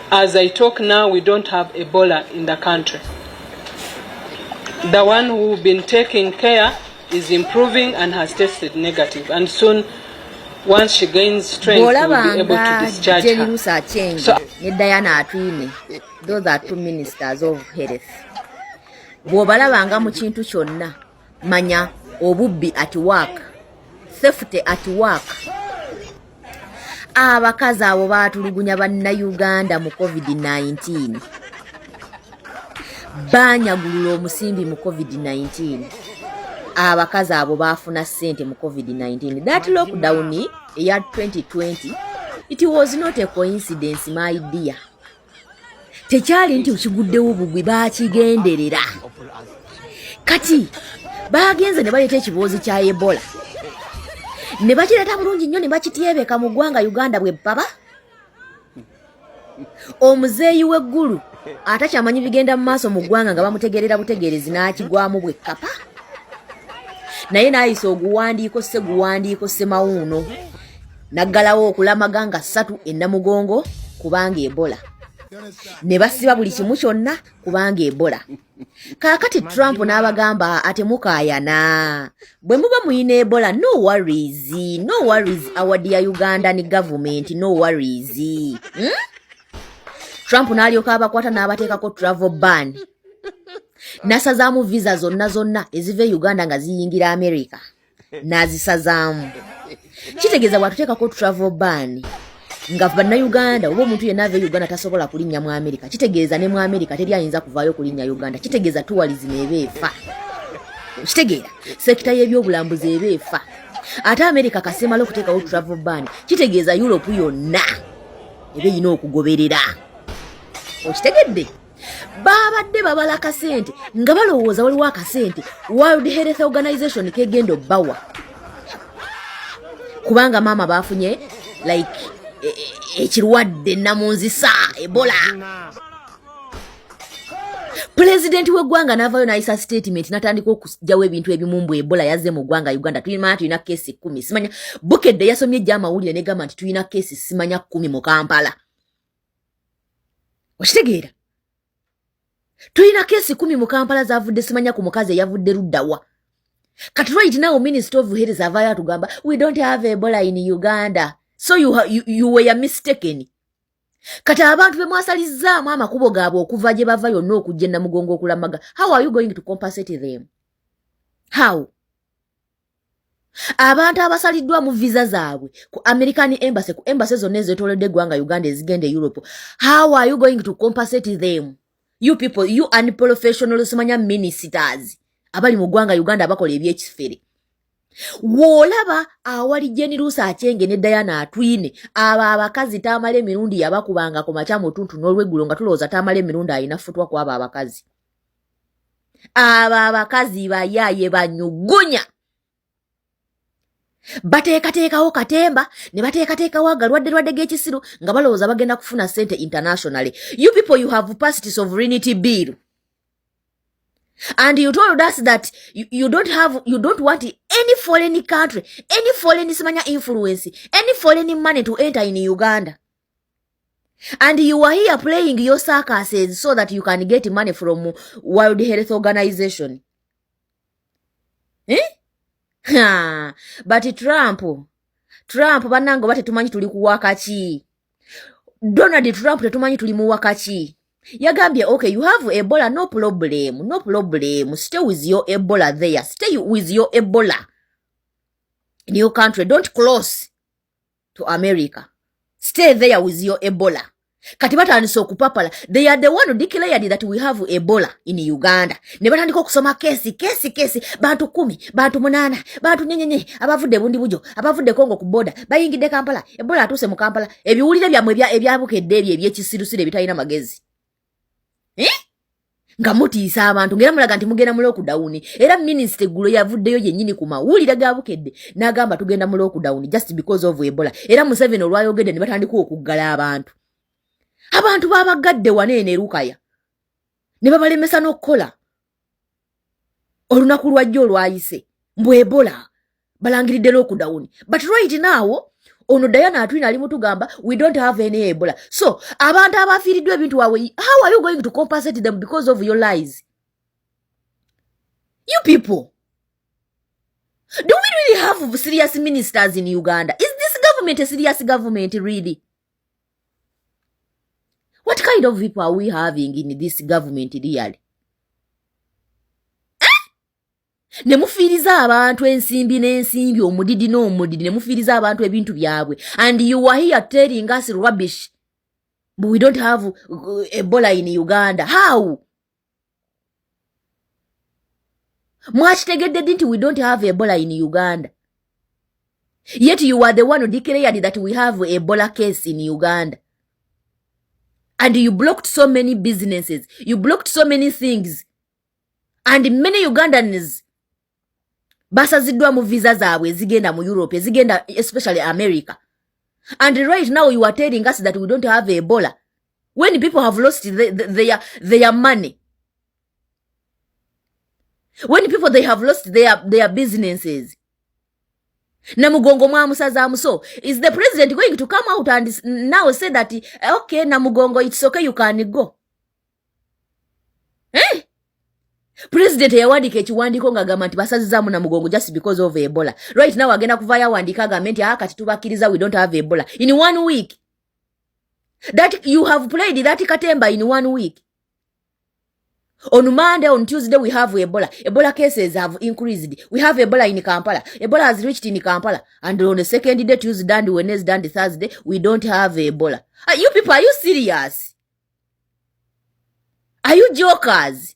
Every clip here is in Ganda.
As I talk now, we don't have Ebola in the country. The one who's been taking care is improving and has tested negative. And soon, once she gains strength, we'll be able to discharge her. So, those are two ministers of health. Bw'obalabanga mu kintu kyonna manya obubbi at work, safety at work. Abakazi abo baatulugunya bannayuganda mu COVID-19. Banyagulula omusimbi mu COVID-19. Abakazi abo baafuna ssente mu COVID-19. That lockdown eya 2020, it was not a coincidence, my dear. Tekyali nti okiguddewo bugwi baakigenderera. Kati baagenze ne baleeta ekiboozi kya Ebola. Ne bakireeta bulungi nnyo ne bakityebeeka mu ggwanga Uganda bwe baba. Omuzeeyi w'eggulu atakyamanyi bigenda mu maaso mu ggwanga nga bamutegerera butegerezi n'akigwamu bwe kapa. Naye n'ayisa oguwandiiko Semawuuno naggalawo okulamaga nga 3 ennamugongo kubanga Ebola. Ne basiba buli kimu kyonna kubanga Ebola. Kaakati Trump n'abagamba ate mukaayana. Bwe muba muyina Ebola, no worries, our dear Ugandan government, no worries. Trump n'alyoka abakwata n'abateekako travel ban. Nasazaamu visa zonna eziva e Uganda nga ziyingira America. N'azisazaamu. Kitegeeza bw'atuteekako travel ban. Nga bannayuganda oba omuntu yenna ava Uganda tasobola kulinnya mu America. Kitegeeza ne mu America teri ayinza kuvaayo kulinnya Uganda. Kitegeeza tourism eba efa. Kitegeera sekita y'ebyobulambuzi eba efa. Ate America kasemala okuteekawo travel ban. Kitegeeza Europe yonna eba erina okugoberera. Okitegedde? Babadde babala akasente nga balowooza waliwo akasente World Health Organization kegenda obbawa. Kubanga maama baafunye like ekirwadde namunzisa Ebola. President w'eggwanga n'avaayo n'ayisa statement n'atandika okujjawo ebintu ebimu mbu Ebola yazze mu ggwanga Uganda. Tulina keesi 10. Simanya Bukedde yasomye ejja amawulire n'egamba nti tulina keesi simanya 10 mu Kampala. Okitegeera? Tulina keesi 10 mu Kampala zavudde simanya ku mukazi eyavudde luddawa. Kati right now Minister of Health avaayo atugamba we don't have Ebola in Uganda. So you were mistaken. Kati abantu bemwasalizzaamu amakubo gaabwe okuva gye bava yonna okujja namugongo okulamaga. How are you going to compensate them? How? Abantu abasaliddwa mu visa zaabwe ku American Embassy, ku embassy zonna ezeetoolodde eggwanga Uganda ezigenda Europe. How are you going to compensate them? You people, you unprofessional simanya ministers abali mu ggwanga Uganda abakola ebyekifere. Wolaba awali Jenny Rusa Achenge ne Diana Atwine aba abakazi tamale mirundi yabakubanga ku macha mutuntu n'olweggulo nga tulooza tamale mirundi ayina futwa kwa aba abakazi. Aba abakazi bayaye banyugunya. Bateekateekawo katemba ne bateekateekawo agalwadde g'ekisiru nga balowooza bagenda kufuna sente internationally. You people, you have passed sovereignty bill. And you told us that you don't want any foreign country, any foreign simanya influence, any foreign money to enter in Uganda. And you are here playing your circuses so that you can get money from World Health Organization. But Trump banango bate tumanyi tuli kuwaka ki. Donald Trump tetumanyi tuli mu wakaki. Yagambye, okay, you have Ebola, no problem. Stay with your Ebola there. Stay with your Ebola in your country. Don't close to America. Stay there with your Ebola. Katibata okupapala. They are the one who declared that we have Ebola in Uganda. Ne batandika okusoma kesi. Bantu 10, bantu 8, bantu nyenyenye. Abavudde bundi bujo. Abavudde Kongo ku border. Bayingidde Kampala. Ebola atuse mu Kampala. Ebiwulire byamwe ebyabukedde ebyekisirusire bitalina magezi. Nga mutiisa abantu ngera mulaga nti mugenda mu lockdown. Era minister Gulo yavuddeyo yennyini ku mawulire gabukedde n'agamba tugenda mu lockdown just because of Ebola. Era Museveni olwayogedde ne batandika okuggala abantu. Abantu babagadde waneene Lukaya. Ne babalemesa n'okkola. Olunaku lwajjo olwayise. Mbu Ebola balangiridde lockdown. But right now ono Diana Atwina ali mutugamba we don't have any Ebola. So abantu abafiiriddwa ebintu wawe, how are you going to compensate them because of your lies? You people, do we really have serious ministers in Uganda? Is this government a serious government really? What kind of people are we having in this government really? Nemufiiriza abantu ensimbi n'ensimbi omudidi n'omudidi nemufiiriza abantu ebintu byabwe, and you are here telling us rubbish, but we don't have Ebola in Uganda. How? Mwakitegedde nti we don't have Ebola in Uganda, yet you are the one who declared that we have Ebola case in Uganda, and you blocked so many businesses, you blocked so many things, and many Ugandans basaziddwa mu visa zaabwe zigenda mu Europe, zigenda especially America. And right now you are telling us that we don't have Ebola when people have lost their money, when people they have lost their businesses. Namugongo mwamusazaamu. So is the president going to come out and now say that okay, Namugongo, it's okay, you can go? Eh? President yawadika ekiwandiko ng'agamba nti basazizaamu Namugongo just because of Ebola. Right now agenda kuvaayo awandika agamba nti kati tubakkiriza we don't have Ebola in 1 week. That you have played that katemba in 1 week. On Monday, on Tuesday, we have Ebola. Ebola cases have increased. We have Ebola in Kampala. Ebola has reached in Kampala. And on the second day, Tuesday, and Wednesday, and Thursday, we don't have Ebola. You people, are you serious? Are you jokers?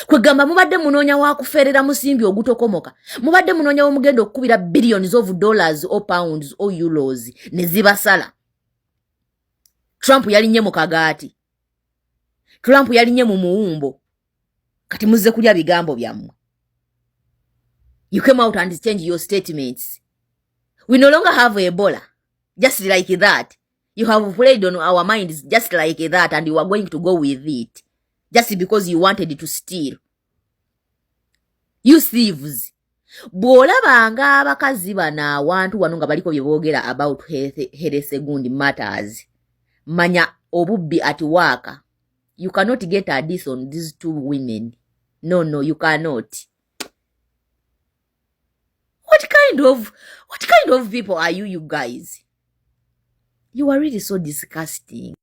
Kwegamba mubadde munoonya wakuferera musimbi ogutokomoka. Mubadde munoonya omugendo okukubira billions of dollars or pounds or euros ne zibasala. Trump yalinnye mu kagaati. Trump yalinnye mu muwumbo. Kati muzze kulya bigambo byammwe. You came out and changed your statements. We no longer have Ebola. Just like that. You have played on our minds just like that, and you are going to go with it. Just because you wanted to steal. You thieves. Bw'olabanga abakazi bano awantu wano nga baliko bye boogera about health matters. Manya obubbi at work. You cannot get a diss on these two women. No, you cannot. What kind of people are you guys? You are really so disgusting.